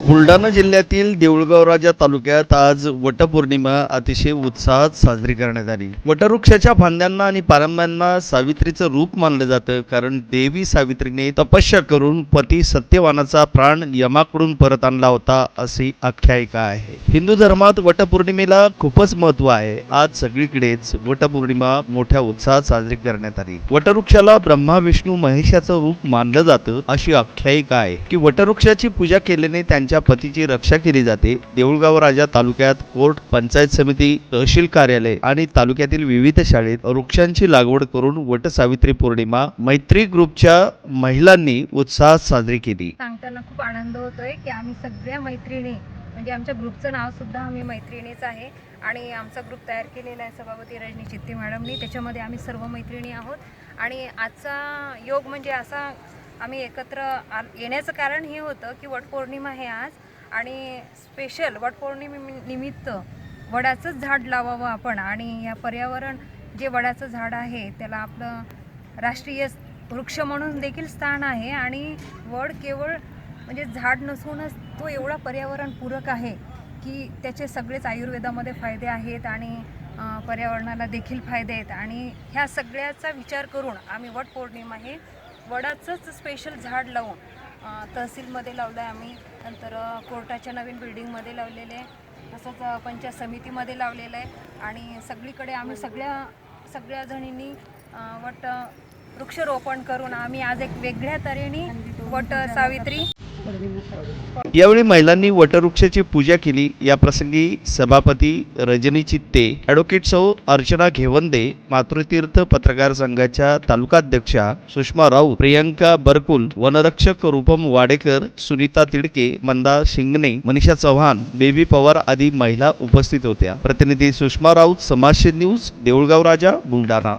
बुलढाणा जिल्ह्यातील देऊळगाव राजा तालुक्यात आज वटपौर्णिमा अतिशय उत्साहात साजरी करण्यात आली। वटवृक्षाच्या फांद्यांना आणि पारंब्यांना सावित्रीचं रूप मानलं जातं, कारण देवी सावित्रीने तपस्या करून पती सत्यवानाचा प्राण यमाकडून परत आणला होता, अशी आख्यायिका आहे। हिंदू धर्मात वटपौर्णिमेला खूपच महत्त्व आहे। आज सगळीकडेच वटपौर्णिमा मोठ्या उत्साहात साजरी करण्यात आली। वटवृक्षाला ब्रह्मा विष्णू महेशाचं रूप मानलं जातं, अशी आख्यायिका आहे की वटवृक्षाची पूजा केल्याने त्यांच्या पतीची रक्षा केली जाते। देऊळगाव राजा तालुक्यात कोर्ट, पंचायत समिती, तहसील कार्यालय आणि तालुक्यातील विविध शाळेत वृक्षांची लागवड करून वटसावित्री पौर्णिमा मैत्री ग्रुपच्या महिलांनी उत्साहात साजरी केली। सांगताना खूप आनंद होतोय की आम्ही सगळ्या मैत्रिणी, म्हणजे आमच्या ग्रुपचं नाव सुद्धा आम्ही मैत्रिणीच आहे आणि आमचा ग्रुप तयार केलेला आहे सभापती रजनी चित्ते मॅडमनी। त्याच्यामध्ये आम्ही सर्व मैत्रिणी आहोत आणि आजचा योग म्हणजे असा आम्ही एकत्र येण्याचं कारण हे होतं की वटपौर्णिमा आहे आज आणि स्पेशल वटपौर्णिमेनिमित्त वडाचंच झाड लावावं आपण आणि या पर्यावरण जे वडाचं झाड आहे त्याला आपलं राष्ट्रीय वृक्ष म्हणून देखील स्थान आहे आणि वड केवळ म्हणजे झाड नसूनच तो एवढा पर्यावरणपूरक आहे की त्याचे सगळेच आयुर्वेदामध्ये फायदे आहेत आणि पर्यावरणाला देखील फायदे आहेत आणि ह्या सगळ्याचा विचार करून आम्ही वटपौर्णिमा हे वडाचंच स्पेशल झाड लावून तहसीलमध्ये लावलं आहे आम्ही, नंतर कोर्टाच्या नवीन बिल्डिंगमध्ये लावलेले आहे, तसंच पंचायत समितीमध्ये लावलेलं आहे आणि सगळीकडे आम्ही सगळ्या जणींनी वृक्षारोपण करून आम्ही आज एक वेगळ्या तऱ्हेने वट सावित्री। यावेळी महिलांनी वटवृक्षाची पूजा केली। या प्रसंगी सभापती रजनी चित्ते, ॲडव्होकेट सौ अर्चना घेवंदे, मातृतीर्थ पत्रकार संघाच्या तालुकाध्यक्षा सुषमा राऊत, प्रियंका बरकुल, वनरक्षक रूपम वाडेकर, सुनीता तिडके, मंदा शिंगणे, मनीषा चव्हाण, बेबी पवार आदी महिला उपस्थित होत्या। प्रतिनिधी सुषमा राऊत, समाजसेवा न्यूज, देऊळगाव राजा, बुलढाणा।